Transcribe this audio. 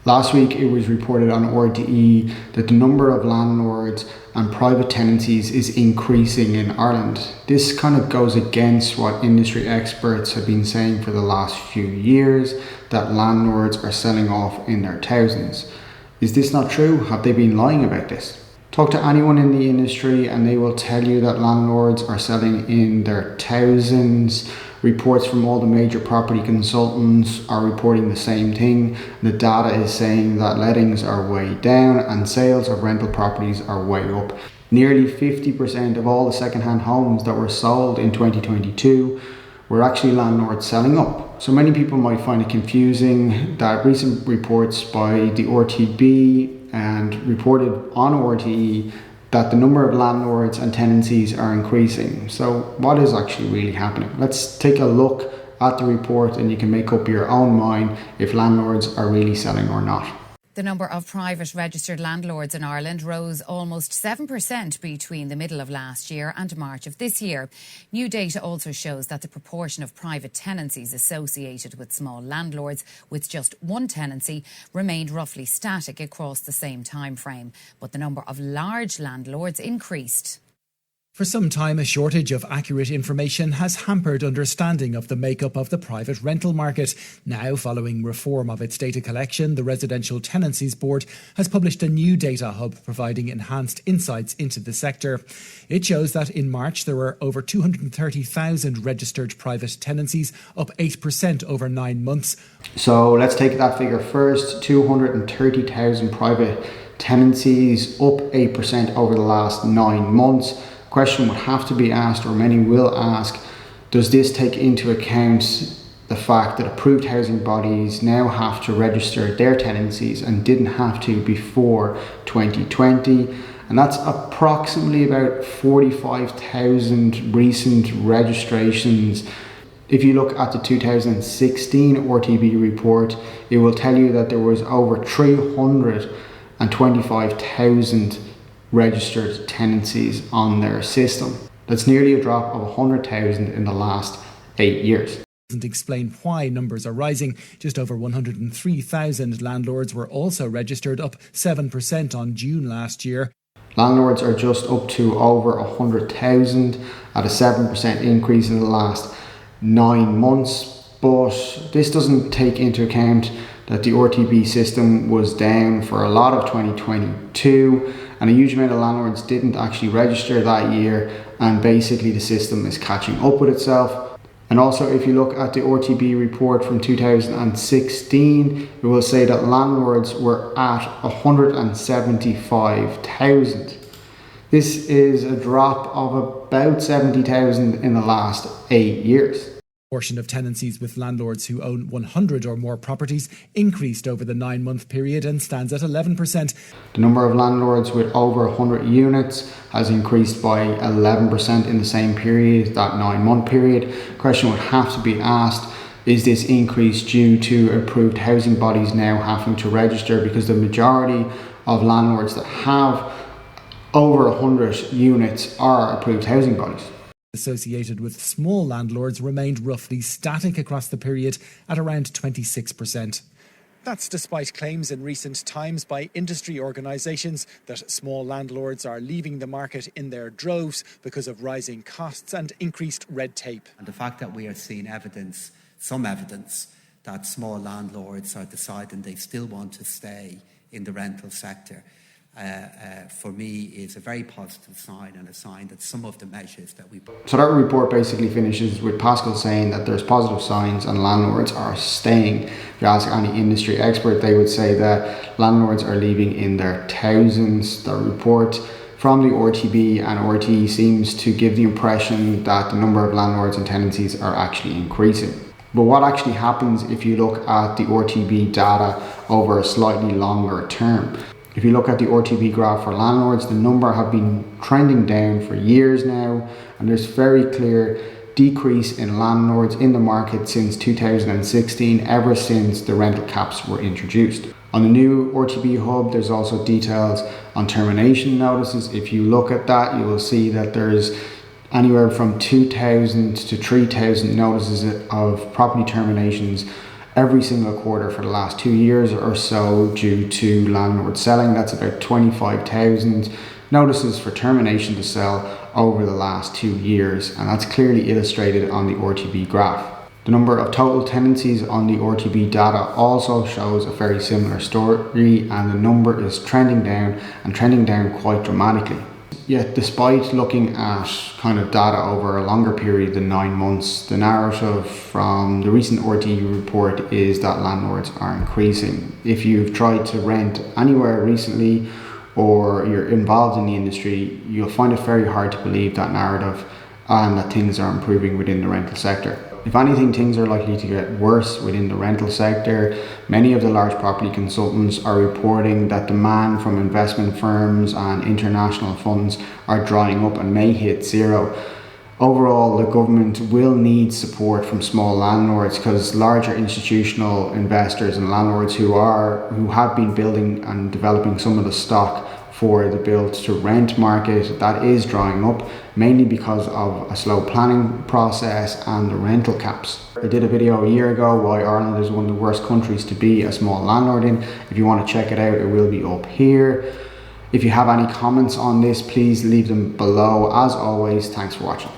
Last week it was reported on RTE that the number of landlords and private tenancies is increasing in Ireland. This kind of goes against what industry experts have been saying for the last few years, that landlords are selling off in their thousands. Is this not true? Have they been lying about this? Talk to anyone in the industry and they will tell you that landlords are selling in their thousands. Reports from all the major property consultants are reporting the same thing. The data is saying that lettings are way down and sales of rental properties are way up. Nearly 50% of all the second-hand homes that were sold in 2022 were actually landlords selling up. So many people might find it confusing that recent reports by the RTB and reported on RTE that the number of landlords and tenancies are increasing. So what is actually really happening? Let's take a look at the report and you can make up your own mind if landlords are really selling or not. The number of private registered landlords in Ireland rose almost 7% between the middle of last year and March of this year. New data also shows that the proportion of private tenancies associated with small landlords with just one tenancy remained roughly static across the same time frame, but the number of large landlords increased. For some time, a shortage of accurate information has hampered understanding of the makeup of the private rental market. Now, following reform of its data collection, the Residential Tenancies Board has published a new data hub providing enhanced insights into the sector. It shows that in March there were over 230,000 registered private tenancies, up 8% over 9 months. So let's take that figure first, 230,000 private tenancies, up 8% over the last 9 months. Question would have to be asked, or many will ask, does this take into account the fact that approved housing bodies now have to register their tenancies and didn't have to before 2020? And that's approximately about 45,000 recent registrations. If you look at the 2016 RTB report, it will tell you that there was over 325,000 registered tenancies on their system. That's nearly a drop of 100,000 in the last 8 years. Doesn't explain why numbers are rising. Just over 103,000 landlords were also registered, up 7% on June last year. Landlords are just up to over 100,000 at a 7% increase in the last 9 months. But this doesn't take into account that the RTB system was down for a lot of 2022 and a huge amount of landlords didn't actually register that year, and basically the system is catching up with itself. And also, if you look at the RTB report from 2016, it will say that landlords were at 175,000. This is a drop of about 70,000 in the last 8 years. Portion of tenancies with landlords who own 100 or more properties increased over the 9-month period and stands at 11%. The number of landlords with over 100 units has increased by 11% in the same period, that 9-month period. Question would have to be asked, is this increase due to approved housing bodies now having to register? Because the majority of landlords that have over 100 units are approved housing bodies. Associated with small landlords remained roughly static across the period at around 26%. That's despite claims in recent times by industry organisations that small landlords are leaving the market in their droves because of rising costs and increased red tape. And the fact that we are seeing evidence, some evidence, that small landlords are deciding they still want to stay in the rental sector, for me is a very positive sign, and a sign that some of the measures that we... So that report basically finishes with Pascal saying that there's positive signs and landlords are staying. If you ask any industry expert, they would say that landlords are leaving in their thousands. The report from the RTB and RTE seems to give the impression that the number of landlords and tenancies are actually increasing. But what actually happens if you look at the RTB data over a slightly longer term? If you look at the RTB graph for landlords, the number have been trending down for years now, and there's very clear decrease in landlords in the market since 2016, ever since the rental caps were introduced. On the new RTB hub, there's also details on termination notices. If you look at that, you will see that there's anywhere from 2,000 to 3,000 notices of property terminations every single quarter for the last 2 years or so due to landlords selling. That's about 25,000 notices for termination to sell over the last 2 years, and that's clearly illustrated on the RTB graph. The number of total tenancies on the RTB data also shows a very similar story, and the number is trending down and trending down quite dramatically. Yet despite looking at kind of data over a longer period than 9 months, the narrative from the recent RTE report is that landlords are increasing. If you've tried to rent anywhere recently or you're involved in the industry, you'll find it very hard to believe that narrative and that things are improving within the rental sector. If anything, things are likely to get worse within the rental sector. Many of the large property consultants are reporting that demand from investment firms and international funds are drying up and may hit zero. Overall, the government will need support from small landlords, because larger institutional investors and landlords who have been building and developing some of the stock for the build to rent market, that is drying up, mainly because of a slow planning process and the rental caps. I did a video a year ago why Ireland is one of the worst countries to be a small landlord in. If you want to check it out, it will be up here. If you have any comments on this, please leave them below. As always, thanks for watching.